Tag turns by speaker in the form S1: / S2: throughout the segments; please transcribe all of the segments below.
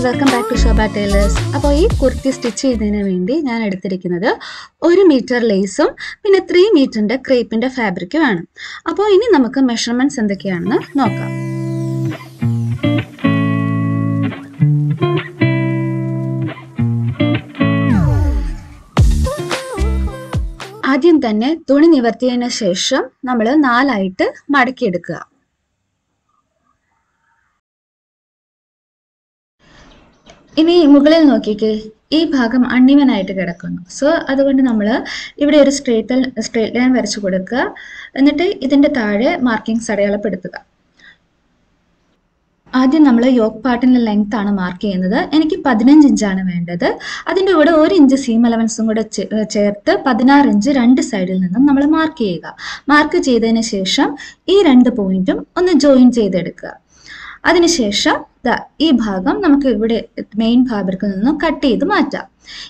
S1: welcome back to Shobha Tailors. അപ്പോൾ ഈ kurti stitch ചെയ്യുന്നതിന് വേണ്ടി ഞാൻ എടുത്തിരിക്കുന്നത് 1 മീറ്റർ ലേസും പിന്നെ 3 മീറ്ററിന്റെ ക്രേപ്പിന്റെ ഫാബ്രിക്കും ആണ്. അപ്പോൾ ഇനി നമുക്ക് മെഷർമെന്റ്സ് എന്തൊക്കെയാണെന്ന് നോക്കാം. ആദ്യം തന്നെ തുണി നിവർത്തിയതിനു ശേഷം നമ്മൾ 4 ആയിട്ട് മടക്കി എടുക്കുക. ഇനി മുകളിൽ നോക്കിക്കേ, ഈ ഭാഗം അൺഈവൻ ആയിട്ട് കിടക്കുന്നു. സോ അതുകൊണ്ട് നമ്മൾ ഇവിടെ ഒരു സ്ട്രേറ്റ് ലൈൻ വരച്ചു കൊടുക്കുക. എന്നിട്ട് ഇതിന്റെ താഴെ മാർക്കിങ്സ് അടയാളപ്പെടുത്തുക. ആദ്യം നമ്മൾ യോക്ക് പാർട്ടിന്റെ ലെങ്ത് ആണ് മാർക്ക് ചെയ്യുന്നത്. എനിക്ക് 15 ഇഞ്ചാണ് വേണ്ടത്. അതിൻ്റെ കൂടെ 1 ഇഞ്ച് സീം അലവൻസും കൂടെ ചേർത്ത് 16 ഇഞ്ച് രണ്ട് സൈഡിൽ നിന്നും നമ്മൾ മാർക്ക് ചെയ്യുക. മാർക്ക് ചെയ്തതിന് ശേഷം ഈ 2 പോയിന്റും ഒന്ന് ജോയിൻ ചെയ്തെടുക്കുക. അതിനുശേഷം ഈ ഭാഗം നമുക്ക് ഇവിടെ മെയിൻ ഫാബ്രിക്കിൽ നിന്നും കട്ട് ചെയ്ത് മാറ്റാം.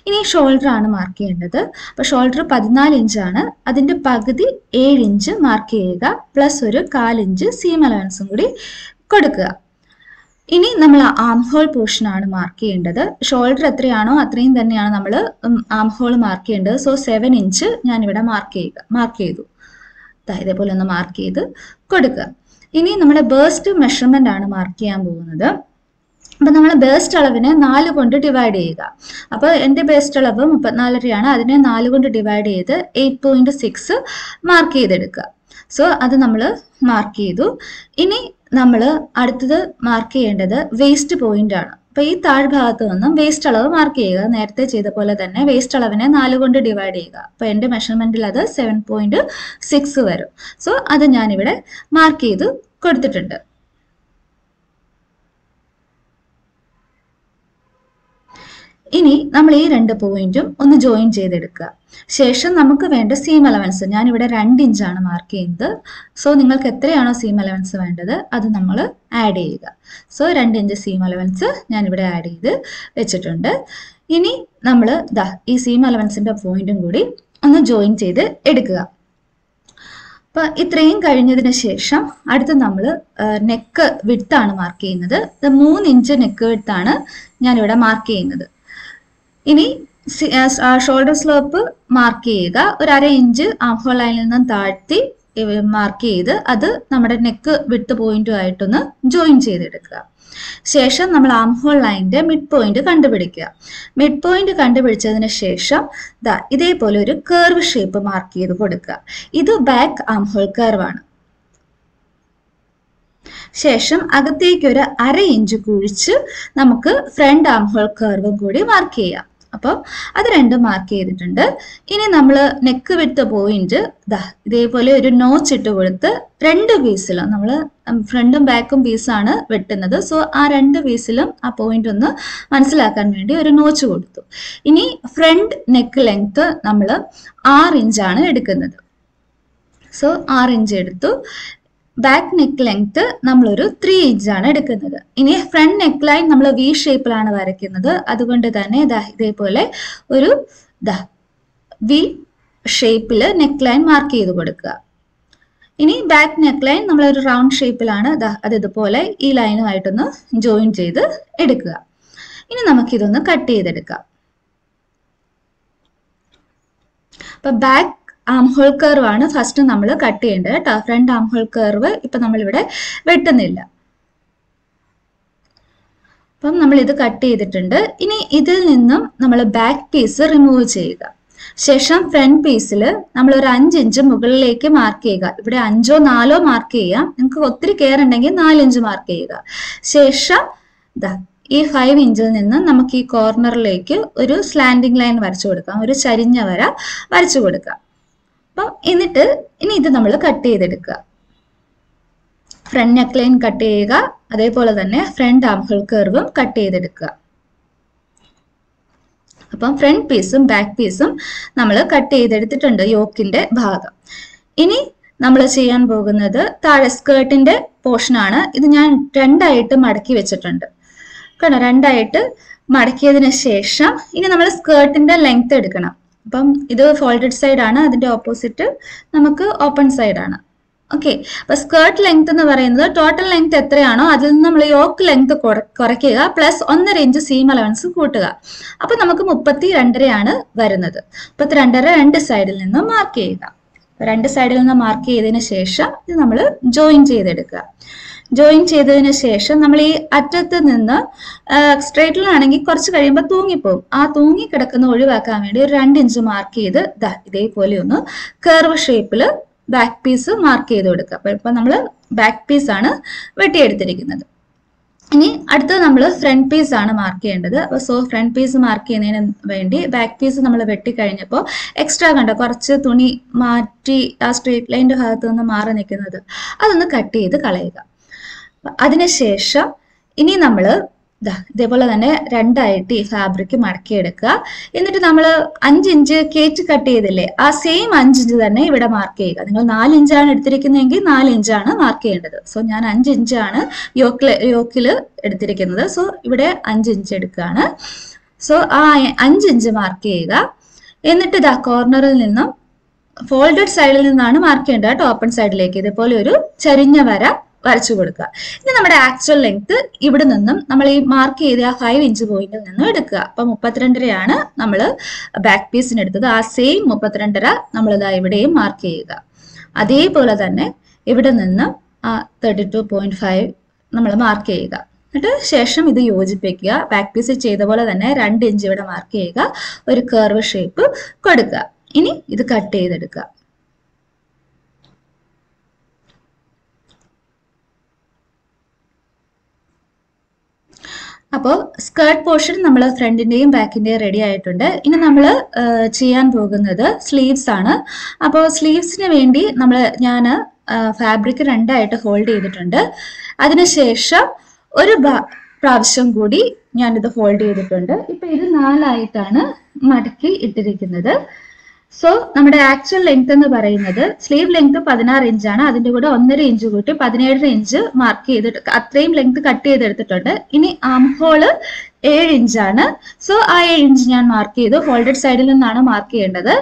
S1: ഇനി ഷോൾഡർ ആണ് മാർക്ക് ചെയ്യേണ്ടത്. അപ്പോൾ ഷോൾഡർ 14 ഇഞ്ചാണ്. അതിൻ്റെ പകുതി 7 ഇഞ്ച് മാർക്ക് ചെയ്യുക. പ്ലസ് ഒരു 1/4 ഇഞ്ച് സീം അലവൻസും കൂടി കൊടുക്കുക. ഇനി നമ്മൾ ആം ഹോൾ പോർഷൻ ആണ് മാർക്ക് ചെയ്യേണ്ടത്. ഷോൾഡർ എത്രയാണോ അത്രയും തന്നെയാണ് നമ്മൾ ആം ഹോൾ മാർക്ക് ചെയ്യേണ്ടത്. സോ 7 ഇഞ്ച് ഞാനിവിടെ മാർക്ക് ചെയ്തു. ഇതേപോലെ ഒന്ന് മാർക്ക് ചെയ്ത് കൊടുക്കുക. ഇനി നമ്മുടെ ബേസ്റ്റ് മെഷർമെന്റ് ആണ് മാർക്ക് ചെയ്യാൻ പോകുന്നത്. അപ്പം നമ്മൾ ബേസ്റ്റ് അളവിനെ 4 കൊണ്ട് ഡിവൈഡ് ചെയ്യുക. അപ്പോൾ എൻ്റെ ബേസ്റ്റ് അളവ് 34 അതിനെ 4 കൊണ്ട് ഡിവൈഡ് ചെയ്ത് 8.6 മാർക്ക് ചെയ്തെടുക്കുക. സോ അത് നമ്മൾ മാർക്ക് ചെയ്തു. ഇനി നമ്മൾ അടുത്തത് മാർക്ക് ചെയ്യേണ്ടത് വേസ്റ്റ് പോയിന്റ് ആണ്. അപ്പോൾ ഈ താഴ്ഭാഗത്ത് നിന്നും വേസ്റ്റ് അളവ് മാർക്ക് ചെയ്യുക. നേരത്തെ ചെയ്ത പോലെ തന്നെ വേസ്റ്റ് അളവിനെ 4 കൊണ്ട് ഡിവൈഡ് ചെയ്യുക. അപ്പോൾ എൻ്റെ മെഷർമെന്റിൽ അത് 7.6 വരും. സോ അത് ഞാനിവിടെ മാർക്ക് ചെയ്ത് കൊടുത്തിട്ടുണ്ട്. ഇനി നമ്മൾ ഈ 2 പോയിന്റും ഒന്ന് ജോയിൻ ചെയ്തെടുക്കുക. ശേഷം നമുക്ക് വേണ്ട സീം അലവൻസ് ഞാനിവിടെ 2 ഇഞ്ചാണ് മാർക്ക് ചെയ്യുന്നത്. സോ നിങ്ങൾക്ക് എത്രയാണോ സീം അലവൻസ് വേണ്ടത് അത് നമ്മൾ ആഡ് ചെയ്യുക. സോ 2 ഇഞ്ച് സീം അലവൻസ് ഞാനിവിടെ ആഡ് ചെയ്ത് വെച്ചിട്ടുണ്ട്. ഇനി നമ്മൾ ഈ സീം അലവൻസിന്റെ പോയിന്റും കൂടി ഒന്ന് ജോയിൻ ചെയ്ത് എടുക്കുക. അപ്പോൾ ഇത്രയും കഴിഞ്ഞതിന് ശേഷം അടുത്ത് നമ്മൾ നെക്ക് വിഡ്ത്താണ് മാർക്ക് ചെയ്യുന്നത്. 3 ഇഞ്ച് നെക്ക് വിഡ്ത്താണ് ഞാനിവിടെ മാർക്ക് ചെയ്യുന്നത്. ഇനി ഷോൾഡർ സ്ലോപ്പ് മാർക്ക് ചെയ്യുക. ഒരു 1/2 ഇഞ്ച് ആം ഹോൾ ലൈനിൽ നിന്നും താഴ്ത്തി മാർക്ക് ചെയ്ത് അത് നമ്മുടെ നെക്ക് വിഡ്ത്ത് പോയിന്റുമായിട്ടൊന്ന് ജോയിൻ ചെയ്തെടുക്കുക. ശേഷം നമ്മൾ ആം ഹോൾ ലൈനിന്റെ മിഡ് പോയിന്റ് കണ്ടുപിടിക്കുക. മിഡ് പോയിന്റ് കണ്ടുപിടിച്ചതിന് ശേഷം ഇതേപോലെ ഒരു കർവ് ഷേപ്പ് മാർക്ക് ചെയ്ത് കൊടുക്കുക. ഇത് ബാക്ക് ആം ഹോൾ കർവ് ആണ്. ശേഷം അകത്തേക്ക് ഒരു 1/2 ഇഞ്ച് കുഴിച്ച് നമുക്ക് ഫ്രണ്ട് ആം ഹോൾ കർവും കൂടി മാർക്ക് ചെയ്യാം. അപ്പോൾ അത് 2 മാർക്ക് ചെയ്തിട്ടുണ്ട്. ഇനി നമ്മൾ നെക്ക് വിഡ്ത്ത് പോയിന്റ് ഇതേപോലെ ഒരു നോച്ച് ഇട്ട് കൊടുത്ത് 2 പീസിലും നമ്മൾ ഫ്രണ്ടും ബാക്കും പീസാണ് വെട്ടുന്നത്. സോ ആ 2 പീസിലും ആ പോയിന്റ് ഒന്ന് മനസ്സിലാക്കാൻ വേണ്ടി ഒരു നോച്ച് കൊടുത്തു. ഇനി ഫ്രണ്ട് നെക്ക് ലെങ്ത് നമ്മൾ 6 ഇഞ്ചാണ് എടുക്കുന്നത്. സോ 6 ഇഞ്ച് എടുത്തു. ബാക്ക് നെക്ക് ലെങ്ത് നമ്മളൊരു 3 ഇഞ്ചാണ് എടുക്കുന്നത്. ഇനി ഫ്രണ്ട് നെക്ക് ലൈൻ നമ്മൾ വി ഷേപ്പിലാണ് വരയ്ക്കുന്നത്. അതുകൊണ്ട് തന്നെ ഇതേപോലെ ഒരു വി ഷേപ്പിൽ നെക്ക് ലൈൻ മാർക്ക് ചെയ്ത് കൊടുക്കുക. ഇനി ബാക്ക് നെക്ക് ലൈൻ നമ്മളൊരു റൗണ്ട് ഷേപ്പിലാണ് അത് ഇതുപോലെ ഈ ലൈനുമായിട്ടൊന്ന് ജോയിൻ ചെയ്ത് എടുക്കുക. ഇനി നമുക്കിതൊന്ന് കട്ട് ചെയ്തെടുക്കാം. അപ്പൊ ബാക്ക് ആം ഹോൾ കർവ് ആണ് ഫസ്റ്റ് നമ്മൾ കട്ട് ചെയ്യേണ്ടത് കേട്ടോ. ഫ്രണ്ട് ആം ഹോൾ കർവ് ഇപ്പൊ നമ്മളിവിടെ വെട്ടുന്നില്ല. അപ്പം നമ്മൾ ഇത് കട്ട് ചെയ്തിട്ടുണ്ട്. ഇനി ഇതിൽ നിന്നും നമ്മൾ ബാക്ക് പീസ് റിമൂവ് ചെയ്യുക. ശേഷം ഫ്രണ്ട് പീസിൽ നമ്മൾ ഒരു 5 ഇഞ്ച് മുകളിലേക്ക് മാർക്ക് ചെയ്യുക. ഇവിടെ 5ഓ 4ഓ മാർക്ക് ചെയ്യാം. നിങ്ങൾക്ക് ഒത്തിരി കെയർ ഉണ്ടെങ്കിൽ 4 ഇഞ്ച് മാർക്ക് ചെയ്യുക. ശേഷം ഈ 5 ഇഞ്ചിൽ നിന്ന് നമുക്ക് ഈ കോർണറിലേക്ക് ഒരു സ്ലാൻഡിങ് ലൈൻ വരച്ചു കൊടുക്കാം. ഒരു ചരിഞ്ഞ വര വരച്ചു കൊടുക്കാം. അപ്പം എന്നിട്ട് ഇനി ഇത് നമ്മൾ കട്ട് ചെയ്തെടുക്കുക. ഫ്രണ്ട് നെക്ക് ലൈൻ കട്ട് ചെയ്യുക. അതേപോലെ തന്നെ ഫ്രണ്ട് ആം ഹോൾ കർവും കട്ട് ചെയ്തെടുക്കുക. അപ്പം ഫ്രണ്ട് പീസും ബാക്ക് പീസും നമ്മൾ കട്ട് ചെയ്തെടുത്തിട്ടുണ്ട് യോക്കിന്റെ ഭാഗം. ഇനി നമ്മൾ ചെയ്യാൻ പോകുന്നത് താഴെ സ്കേർട്ടിന്റെ പോർഷനാണ്. ഇത് ഞാൻ 2 ആയിട്ട് മടക്കി വെച്ചിട്ടുണ്ട്. കാരണം 2 ആയിട്ട് മടക്കിയതിന് ശേഷം ഇനി നമ്മൾ സ്കേർട്ടിന്റെ ലെങ്ത് എടുക്കണം. അപ്പം ഇത് ഫോൾഡഡ് സൈഡ് ആണ്. അതിന്റെ ഓപ്പോസിറ്റ് നമുക്ക് ഓപ്പൺ സൈഡ് ആണ്. ഓക്കെ. അപ്പൊ സ്കേർട്ട് ലെങ്ത് എന്ന് പറയുന്നത് ടോട്ടൽ ലെങ്ത് എത്രയാണോ അതിൽ നിന്ന് നമ്മൾ യോക്ക് ലെങ്ത് കുറയ്ക്കുക പ്ലസ് 1.5 ഇഞ്ച് സീം അലവൻസ് കൂട്ടുക. അപ്പൊ നമുക്ക് 32.5 വരുന്നത്. 32.5 രണ്ട് സൈഡിൽ നിന്നും മാർക്ക് ചെയ്യുക. രണ്ട് സൈഡിൽ നിന്ന് മാർക്ക് ചെയ്തതിന് ശേഷം ഇത് നമ്മൾ ജോയിൻ ചെയ്തെടുക്കുക. ജോയിൻ ചെയ്തതിന് ശേഷം നമ്മൾ ഈ അറ്റത്ത് നിന്ന് സ്ട്രേറ്റ് ലൈൻ ആണെങ്കിൽ കുറച്ച് കഴിയുമ്പോൾ തൂങ്ങിപ്പോകും. ആ തൂങ്ങി കിടക്കുന്ന ഒഴിവാക്കാൻ വേണ്ടി ഒരു 2 ഇഞ്ച് മാർക്ക് ചെയ്ത് ഇതേപോലെ ഒന്ന് കർവ് ഷേപ്പിൽ ബാക്ക് പീസ് മാർക്ക് ചെയ്ത് കൊടുക്കുക. അപ്പൊ ഇപ്പൊ നമ്മൾ ബാക്ക് പീസ് ആണ് വെട്ടിയെടുത്തിരിക്കുന്നത്. ഇനി അടുത്തത് നമ്മൾ ഫ്രണ്ട് പീസ് ആണ് മാർക്ക് ചെയ്യേണ്ടത്. അപ്പോൾ ഫ്രണ്ട് പീസ് മാർക്ക് ചെയ്യുന്നതിന് വേണ്ടി ബാക്ക് പീസ് നമ്മൾ വെട്ടിക്കഴിഞ്ഞപ്പോൾ എക്സ്ട്രാ കണ്ട കുറച്ച് തുണി മാറ്റി ആ സ്ട്രേറ്റ് ലൈൻ്റെ ഭാഗത്ത് നിന്ന് മാറി നിൽക്കുന്നത് അതൊന്ന് കട്ട് ചെയ്ത് കളയുക. അതിനുശേഷം ഇനി നമ്മൾ ഇതേപോലെ തന്നെ രണ്ടായിട്ട് ഈ ഫാബ്രിക് മടക്കിയെടുക്കുക. എന്നിട്ട് നമ്മൾ 5 ഇഞ്ച് കേറ്റ് കട്ട് ചെയ്തില്ലേ, ആ സെയിം 5 ഇഞ്ച് തന്നെ ഇവിടെ മാർക്ക് ചെയ്യുക. നിങ്ങൾ 4 ഇഞ്ചാണ് എടുത്തിരിക്കുന്നതെങ്കിൽ 4 ഇഞ്ചാണ് മാർക്ക് ചെയ്യേണ്ടത്. സോ ഞാൻ 5 ഇഞ്ചാണ് യോക്കിൽ എടുത്തിരിക്കുന്നത്. സോ ഇവിടെ 5 ഇഞ്ച് എടുക്കുകയാണ്. സോ ആ 5 ഇഞ്ച് മാർക്ക് ചെയ്യുക. എന്നിട്ട് ഇതാ കോർണറിൽ നിന്നും ഫോൾഡഡ് സൈഡിൽ നിന്നാണ് മാർക്ക് ചെയ്യേണ്ടത് കേട്ടോ, ഓപ്പൺ സൈഡിലേക്ക് ഇതേപോലെ ഒരു ചരിഞ്ഞ വര വരച്ചു കൊടുക്കുക. ഇനി നമ്മുടെ ആക്ച്വൽ ലെങ്ത് ഇവിടെ നിന്നും നമ്മൾ ഈ മാർക്ക് ചെയ്ത ആ 5 ഇഞ്ച് പോയിന്റിൽ നിന്നും എടുക്കുക. അപ്പൊ 32.5 നമ്മൾ ബാക്ക് പീസിന് എടുത്തത്. ആ സെയിം 32.5 നമ്മൾ ഇതാ ഇവിടെയും മാർക്ക് ചെയ്യുക. അതേപോലെ തന്നെ ഇവിടെ നിന്ന് ആ 32.5 നമ്മൾ മാർക്ക് ചെയ്യുക. എന്നിട്ട് ശേഷം ഇത് യോജിപ്പിക്കുക. ബാക്ക് പീസ് ചെയ്ത പോലെ തന്നെ 2 ഇഞ്ച് ഇവിടെ മാർക്ക് ചെയ്യുക. ഒരു കർവ് ഷേപ്പ് കൊടുക്കുക. ഇനി ഇത് കട്ട് ചെയ്തെടുക്കുക. അപ്പോൾ സ്കേർട്ട് പോർഷൻ നമ്മൾ ഫ്രണ്ടിന്റെയും ബാക്കിന്റെയും റെഡി ആയിട്ടുണ്ട്. ഇനി നമ്മൾ ചെയ്യാൻ പോകുന്നത് സ്ലീവ്സ് ആണ്. അപ്പോൾ സ്ലീവ്സിന് വേണ്ടി ഞാൻ ഫാബ്രിക് രണ്ടായിട്ട് ഹോൾഡ് ചെയ്തിട്ടുണ്ട്. അതിനുശേഷം ഒരു പ്രാവശ്യം കൂടി ഞാനിത് ഹോൾഡ് ചെയ്തിട്ടുണ്ട്. ഇപ്പൊ ഇത് 4ആയിട്ടാണ് മടക്കി ഇട്ടിരിക്കുന്നത്. സോ നമ്മുടെ ആക്ച്വൽ ലെങ്ത് എന്ന് പറയുന്നത് സ്ലീവ് ലെങ്ത് 16 ഇഞ്ചാണ്. അതിന്റെ കൂടെ 1.5 ഇഞ്ച് കൂട്ടി 17 ഇഞ്ച് മാർക്ക് ചെയ്തിട്ട് അത്രയും ലെങ്ത് കട്ട് ചെയ്തെടുത്തിട്ടുണ്ട്. ഇനി ആം ഹോള് 7 ഇഞ്ചാണ്. സോ ആ 7 ഇഞ്ച് ഞാൻ മാർക്ക് ചെയ്തു. ഫോൾഡഡ് സൈഡിൽ നിന്നാണ് മാർക്ക് ചെയ്യേണ്ടത്.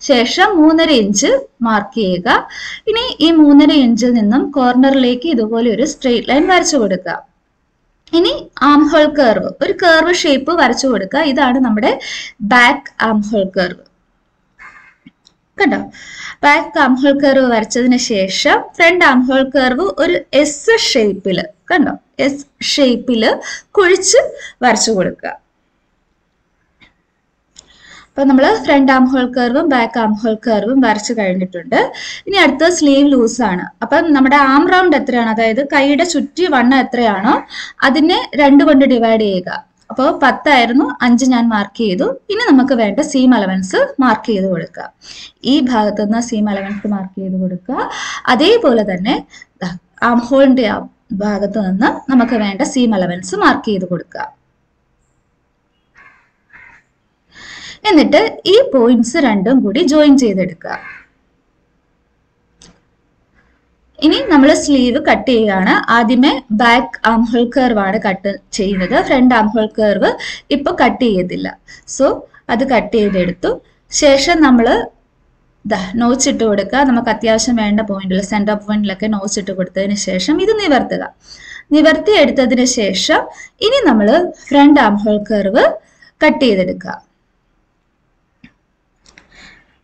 S1: ശേഷം 3.5 ഇഞ്ച് മാർക്ക് ചെയ്യുക. ഇനി ഈ 3.5 ഇഞ്ചിൽ നിന്നും കോർണറിലേക്ക് ഇതുപോലെ ഒരു സ്ട്രെയിറ്റ് ലൈൻ വരച്ചു കൊടുക്കുക. ഇനി ആം ഹോൾ കർവ്, ഒരു കർവ് ഷേപ്പ് വരച്ചു കൊടുക്കുക. ഇതാണ് നമ്മുടെ ബാക്ക് ആം ഹോൾ കർവ്. കണ്ടോ, ബാക്ക് ആം ഹോൾ കർവ് വരച്ചതിന് ശേഷം ഫ്രണ്ട് ആം ഹോൾ കർവ് ഒരു എസ് ഷേപ്പില്, കണ്ടോ, എസ് ഷേപ്പില് കുഴിച്ച് വരച്ചു കൊടുക്കുക. അപ്പൊ നമ്മൾ ഫ്രണ്ട് ആം ഹോൾ കർവും ബാക്ക് ആം ഹോൾ കർവും വരച്ചു കഴിഞ്ഞിട്ടുണ്ട്. ഇനി അടുത്ത സ്ലീവ് ലൂസ് ആണ്. അപ്പം നമ്മുടെ ആം റൗണ്ട് എത്രയാണ്, അതായത് കൈയുടെ ചുറ്റി വണ്ണം എത്രയാണോ അതിനെ 2 കൊണ്ട് ഡിവൈഡ് ചെയ്യുക. അപ്പോൾ 10 ആയിരുന്നു, 5 ഞാൻ മാർക്ക് ചെയ്തു. ഇനി നമുക്ക് വേണ്ട സീം അലവൻസ് മാർക്ക് ചെയ്ത് കൊടുക്കുക. ഈ ഭാഗത്ത് നിന്ന് സീം അലവൻസ് മാർക്ക് ചെയ്ത് കൊടുക്കുക. അതേപോലെ തന്നെ ആം ഹോളിന്റെ ആ ഭാഗത്ത് നിന്ന് നമുക്ക് വേണ്ട സീം അലവൻസ് മാർക്ക് ചെയ്ത് കൊടുക്കുക. എന്നിട്ട് ഈ പോയിന്റ്സ് രണ്ടും കൂടി ജോയിൻ ചെയ്തെടുക്കുക. ഇനി നമ്മൾ സ്ലീവ് കട്ട് ചെയ്യുകയാണ്. ആദ്യമേ ബാക്ക് ആം ഹോൾ കർവ് ആണ് കട്ട് ചെയ്യുന്നത്. ഫ്രണ്ട് ആം ഹോൾ കർവ് ഇപ്പൊ കട്ട് ചെയ്യത്തില്ല. സോ അത് കട്ട് ചെയ്തെടുത്തു. ശേഷം നമ്മൾ നോച്ച് ഇട്ട് കൊടുക്കുക. നമുക്ക് അത്യാവശ്യം വേണ്ട പോയിന്റിൽ സെന്റർ പോയിന്റിലൊക്കെ നോച്ച് ഇട്ട് കൊടുത്തതിന് ശേഷം ഇത് നിവർത്തുക. നിവർത്തി എടുത്തതിന് ശേഷം ഇനി നമ്മൾ front arm hole curve cut ചെയ്തെടുക്കുക.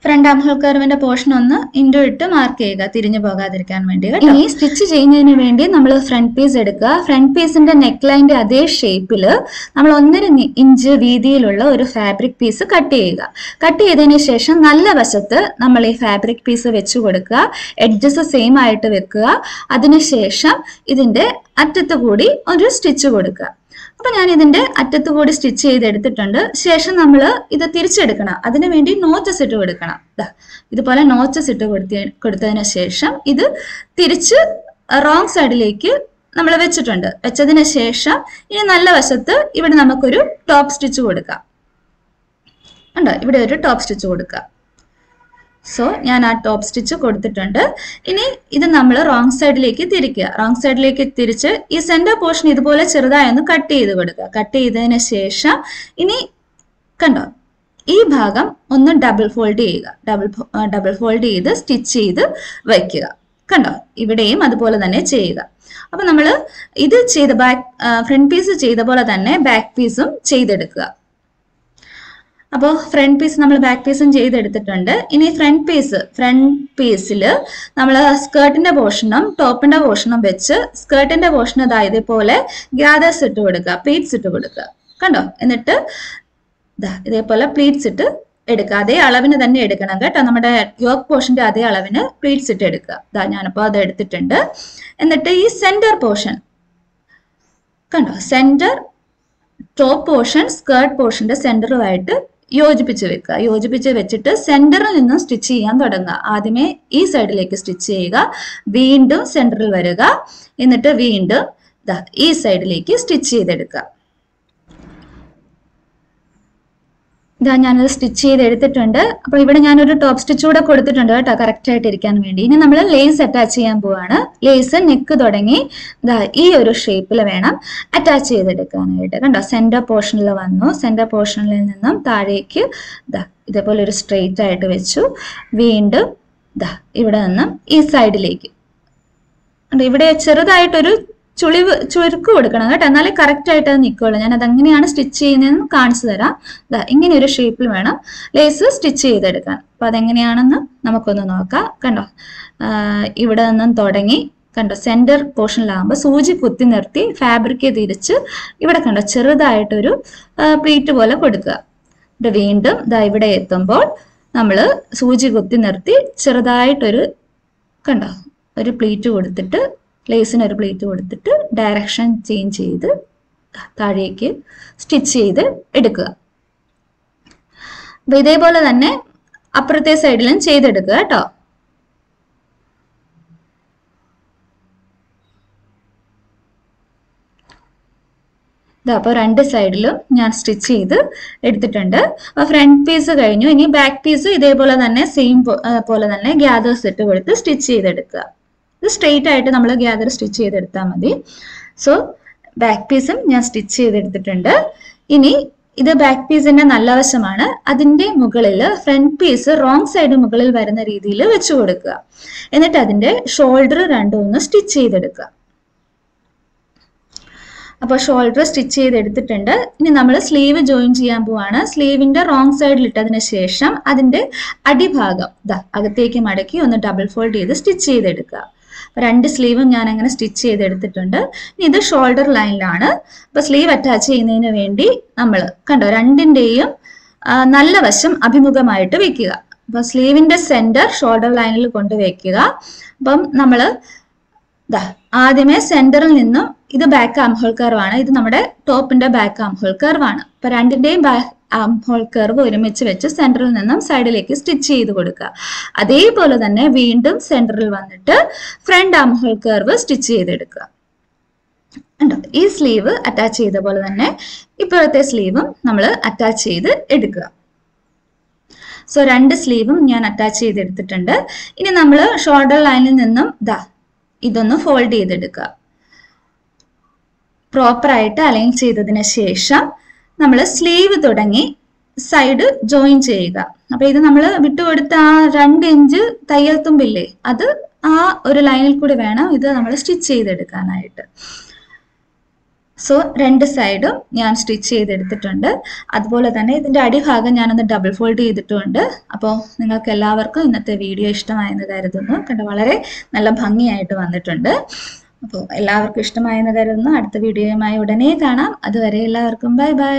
S1: ഫ്രണ്ട് ആം ഹോൾ കർവിന്റെ പോർഷൻ ഒന്ന് ഇൻഡോ ഇട്ട് മാർക്ക് ചെയ്യുക, തിരിഞ്ഞു പോകാതിരിക്കാൻ വേണ്ടി. ഇനി സ്റ്റിച്ച് ചെയ്യുന്നതിന് വേണ്ടി നമ്മൾ ഫ്രണ്ട് പീസ് എടുക്കുക. ഫ്രണ്ട് പീസിന്റെ നെക്ക് ലൈൻ്റെ അതേ ഷേപ്പില് നമ്മൾ 1.5 ഇഞ്ച് വീതിയിലുള്ള ഒരു ഫാബ്രിക് പീസ് കട്ട് ചെയ്യുക. കട്ട് ചെയ്തതിന് ശേഷം നല്ല വശത്ത് നമ്മൾ ഈ ഫാബ്രിക് പീസ് വെച്ചു കൊടുക്കുക. എഡ്ജസ് സെയിം ആയിട്ട് വെക്കുക. അതിനുശേഷം ഇതിന്റെ അറ്റത്ത് കൂടി ഒരു സ്റ്റിച്ച് കൊടുക്കുക. അപ്പൊ ഞാൻ ഇതിന്റെ അറ്റത്ത് കൂടി സ്റ്റിച്ച് ചെയ്തെടുത്തിട്ടുണ്ട്. ശേഷം നമ്മൾ ഇത് തിരിച്ചെടുക്കണം. അതിനു വേണ്ടി നോച്ചസ് ഇട്ട് കൊടുക്കണം. ഇതുപോലെ നോച്ചസ് ഇട്ട് കൊടുത്തതിന് ശേഷം ഇത് തിരിച്ച് റോങ് സൈഡിലേക്ക് നമ്മൾ വെച്ചിട്ടുണ്ട്. വെച്ചതിന് ശേഷം ഇനി നല്ല വശത്ത് ഇവിടെ നമുക്കൊരു ടോപ്പ് സ്റ്റിച്ച് കൊടുക്കാം. ഉണ്ടോ, ഇവിടെ ഒരു ടോപ്പ് സ്റ്റിച്ച് കൊടുക്കുക. സോ ഞാൻ ആ ടോപ്പ് സ്റ്റിച്ച് കൊടുത്തിട്ടുണ്ട്. ഇനി ഇത് നമ്മൾ റോങ് സൈഡിലേക്ക് തിരിക്കുക. റോങ് സൈഡിലേക്ക് തിരിച്ച് ഈ സെന്റർ പോർഷൻ ഇതുപോലെ ചെറുതായി ഒന്ന് കട്ട് ചെയ്ത് കൊടുക്കുക. കട്ട് ചെയ്തതിന് ശേഷം ഇനി കണ്ടോ, ഈ ഭാഗം ഒന്ന് ഡബിൾ ഫോൾഡ് ചെയ്യുക. ഡബിൾ ഫോൾഡ് ചെയ്ത് സ്റ്റിച്ച് ചെയ്ത് വയ്ക്കുക. കണ്ടോ? ഇവിടെയും അതുപോലെ തന്നെ ചെയ്യുക. അപ്പൊ നമ്മൾ ഇത് ചെയ്ത ഫ്രണ്ട് പീസ് ചെയ്ത പോലെ തന്നെ ബാക്ക് പീസും ചെയ്തെടുക്കുക. അപ്പോൾ ഫ്രണ്ട് പീസ് നമ്മൾ ബാക്ക് പീസും ചെയ്തെടുത്തിട്ടുണ്ട്. ഇനി ഫ്രണ്ട് പീസിൽ നമ്മൾ സ്കേർട്ടിന്റെ പോർഷനും ടോപ്പിന്റെ പോർഷനും വെച്ച് സ്കേർട്ടിന്റെ പോർഷൻ ഇതേപോലെ ഗ്യാദേഴ്സ് ഇട്ട് കൊടുക്കുക, പ്ലീറ്റ്സ് ഇട്ട് കൊടുക്കുക. കണ്ടോ? എന്നിട്ട് ഇതേപോലെ പ്ലീറ്റ്സ് ഇട്ട് എടുക്കുക. അതേ അളവിന് തന്നെ എടുക്കണം കേട്ടോ. നമ്മുടെ യോക്ക് പോർഷന്റെ അതേ അളവിന് പ്ലീറ്റ്സ് ഇട്ട് എടുക്കുക. ഞാനിപ്പോൾ അത് എടുത്തിട്ടുണ്ട്. എന്നിട്ട് ഈ സെന്റർ പോർഷൻ കണ്ടോ, സെന്റർ ടോപ്പ് പോർഷൻ സ്കേർട്ട് പോർഷന്റെ സെന്ററുമായിട്ട് യോജിപ്പിച്ച് വെക്കുക. യോജിപ്പിച്ച് വെച്ചിട്ട് സെന്ററിൽ നിന്നും സ്റ്റിച്ച് ചെയ്യാൻ തുടങ്ങുക. ആദ്യമേ ഈ സൈഡിലേക്ക് സ്റ്റിച്ച് ചെയ്യുക, വീണ്ടും സെന്ററിൽ വരിക, എന്നിട്ട് വീണ്ടും ഈ സൈഡിലേക്ക് സ്റ്റിച്ച് ചെയ്തെടുക്കുക. ഞാനത് സ്റ്റിച്ച് ചെയ്തെടുത്തിട്ടുണ്ട്. അപ്പൊ ഇവിടെ ഞാനൊരു ടോപ്പ് സ്റ്റിച്ച് കൂടെ കൊടുത്തിട്ടുണ്ട് കേട്ടോ, കറക്റ്റ് ആയിട്ട് ഇരിക്കാൻ വേണ്ടി. ഇനി നമ്മൾ ലേസ് അറ്റാച്ച് ചെയ്യാൻ പോവാണ്. ലേസ് നെക്ക് തുടങ്ങി ഈ ഒരു ഷേപ്പിൽ വേണം അറ്റാച്ച് ചെയ്തെടുക്കാനായിട്ട്. കണ്ടോ? സെന്റർ പോർഷനിൽ വന്നു. സെന്റർ പോർഷനിൽ നിന്നും താഴേക്ക് ഇതേപോലെ ഒരു സ്ട്രെയിറ്റ് ആയിട്ട് വെച്ചു. വീണ്ടും ഇവിടെ നിന്നും ഈ സൈഡിലേക്ക്. ഇവിടെ ചെറുതായിട്ടൊരു ചുരുക്ക് കൊടുക്കണം കേട്ടോ, എന്നാലേ കറക്റ്റ് ആയിട്ട് അത് നിൽക്കുള്ളൂ. ഞാൻ അതെങ്ങനെയാണ് സ്റ്റിച്ച് ചെയ്യുന്നതെന്ന് കാണിച്ചു തരാം. ഇങ്ങനെ ഒരു ഷേപ്പിൽ വേണം ലേസ് സ്റ്റിച്ച് ചെയ്തെടുക്കാൻ. അപ്പൊ അതെങ്ങനെയാണെന്ന് നമുക്കൊന്ന് നോക്കാം. കണ്ടോ? ഇവിടെ നിന്നും തുടങ്ങി കണ്ടോ, സെന്റർ പോർഷനിലാകുമ്പോൾ സൂചി കുത്തി നിർത്തി ഫാബ്രിക് തിരിച്ച് ഇവിടെ കണ്ടോ ചെറുതായിട്ടൊരു പ്ലീറ്റ് പോലെ കൊടുക്കുക. വീണ്ടും ഇവിടെ എത്തുമ്പോൾ നമ്മൾ സൂചി കുത്തി നിർത്തി ചെറുതായിട്ടൊരു കണ്ടോ ഒരു പ്ലീറ്റ് കൊടുത്തിട്ട്, ലേസിന് ഒരു പ്ലീറ്റ് കൊടുത്തിട്ട് ഡയറക്ഷൻ ചേഞ്ച് ചെയ്ത് താഴേക്ക് സ്റ്റിച്ച് ചെയ്ത് എടുക്കുക. അപ്പൊ ഇതേപോലെ തന്നെ അപ്പുറത്തെ സൈഡിലും ചെയ്തെടുക്കുക കേട്ടോ. അപ്പോൾ രണ്ട് സൈഡിലും ഞാൻ സ്റ്റിച്ച് ചെയ്ത് എടുത്തിട്ടുണ്ട്. അപ്പൊ ഫ്രണ്ട് പീസ് കഴിഞ്ഞു. ഇനി ബാക്ക് പീസ് ഇതേപോലെ തന്നെ സെയിം പോലെ തന്നെ ഗ്യാദേഴ്സ് ഇട്ട് കൊടുത്ത് സ്റ്റിച്ച് ചെയ്തെടുക്കുക. ഇത് സ്ട്രെയിറ്റ് ആയിട്ട് നമ്മൾ ഗ്യാദർ സ്റ്റിച്ച് ചെയ്തെടുത്താൽ മതി. സോ ബാക്ക് പീസും ഞാൻ സ്റ്റിച്ച് ചെയ്തെടുത്തിട്ടുണ്ട്. ഇനി ഇത് ബാക്ക് പീസിന്റെ നല്ല വശമാണ്. അതിന്റെ മുകളിൽ ഫ്രണ്ട് പീസ് റോങ് സൈഡ് മുകളിൽ വരുന്ന രീതിയിൽ വെച്ചു കൊടുക്കുക. എന്നിട്ട് അതിന്റെ ഷോൾഡർ രണ്ടും ഒന്ന് സ്റ്റിച്ച് ചെയ്തെടുക്കുക. അപ്പോൾ ഷോൾഡർ സ്റ്റിച്ച് ചെയ്തെടുത്തിട്ടുണ്ട്. ഇനി നമ്മൾ സ്ലീവ് ജോയിൻ ചെയ്യാൻ പോവാണ്. സ്ലീവിന്റെ റോങ് സൈഡിൽ ഇട്ടതിന് ശേഷം അതിന്റെ അടിഭാഗം അകത്തേക്ക് മടക്കി ഒന്ന് ഡബിൾ ഫോൾഡ് ചെയ്ത് സ്റ്റിച്ച് ചെയ്തെടുക്കുക. രണ്ട് സ്ലീവും ഞാൻ അങ്ങനെ സ്റ്റിച്ച് ചെയ്തെടുത്തിട്ടുണ്ട്. ഇനി ഇത് ഷോൾഡർ ലൈനിലാണ്. അപ്പൊ സ്ലീവ് അറ്റാച്ച് ചെയ്യുന്നതിന് വേണ്ടി നമ്മൾ കണ്ടോ രണ്ടിന്റെയും നല്ല വശം അഭിമുഖമായിട്ട് വെക്കുക. അപ്പൊ സ്ലീവിന്റെ സെന്റർ ഷോൾഡർ ലൈനിൽ കൊണ്ടുവയ്ക്കുക. അപ്പം നമ്മൾ ആദ്യമേ സെന്ററിൽ നിന്നും ഇത് ബാക്ക് ആം ഹോൾ കർവ് ആണ്. ഇത് നമ്മുടെ ടോപ്പിന്റെ ബാക്ക് ആം ഹോൾ കർവ് ആണ്. അപ്പൊ രണ്ടിന്റെയും ബാക്ക് ആം ഹോൾ കർവ് ഒരുമിച്ച് വെച്ച് സെന്ററിൽ നിന്നും സൈഡിലേക്ക് സ്റ്റിച്ച് ചെയ്ത് കൊടുക്കുക. അതേപോലെ തന്നെ വീണ്ടും സെന്ററിൽ വന്നിട്ട് front arm hole curve stitch ചെയ്തെടുക്കുക. ഈ സ്ലീവ് അറ്റാച്ച് ചെയ്ത പോലെ തന്നെ ഇപ്പോഴത്തെ സ്ലീവും നമ്മൾ അറ്റാച്ച് ചെയ്ത് എടുക്കുക. സോ രണ്ട് സ്ലീവും ഞാൻ അറ്റാച്ച് ചെയ്തെടുത്തിട്ടുണ്ട്. ഇനി നമ്മൾ ഷോൾഡർ ലൈനിൽ നിന്നും ഇതൊന്ന് ഫോൾഡ് ചെയ്തെടുക്കുക. പ്രോപ്പറായിട്ട് അലൈൻ ചെയ്തതിന് ശേഷം നമ്മൾ സ്ലീവ് തുടങ്ങി സൈഡ് ജോയിൻ ചെയ്യുക. അപ്പൊ ഇത് നമ്മൾ വിട്ടുകൊടുത്ത ആ 2 ഇഞ്ച് തയ്യൽ തുമ്പില്ലേ, അത് ആ ഒരു ലൈനിൽ കൂടി വേണം ഇത് നമ്മൾ സ്റ്റിച്ച് ചെയ്തെടുക്കാനായിട്ട്. സോ രണ്ട് സൈഡും ഞാൻ സ്റ്റിച്ച് ചെയ്തെടുത്തിട്ടുണ്ട്. അതുപോലെ തന്നെ ഇതിന്റെ അടിഭാഗം ഞാനൊന്ന് ഡബിൾ ഫോൾഡ് ചെയ്തിട്ടുണ്ട്. അപ്പോൾ നിങ്ങൾക്ക് എല്ലാവർക്കും ഇന്നത്തെ വീഡിയോ ഇഷ്ടമായെന്ന് കരുതുന്നു. കണ്ടോ, വളരെ നല്ല ഭംഗിയായിട്ട് വന്നിട്ടുണ്ട്. അപ്പോൾ എല്ലാവർക്കും ഇഷ്ടമായെന്ന് കരുതുന്നു. അടുത്ത വീഡിയോയുമായി ഉടനെ കാണാം. അതുവരെ എല്ലാവർക്കും ബൈ ബൈ.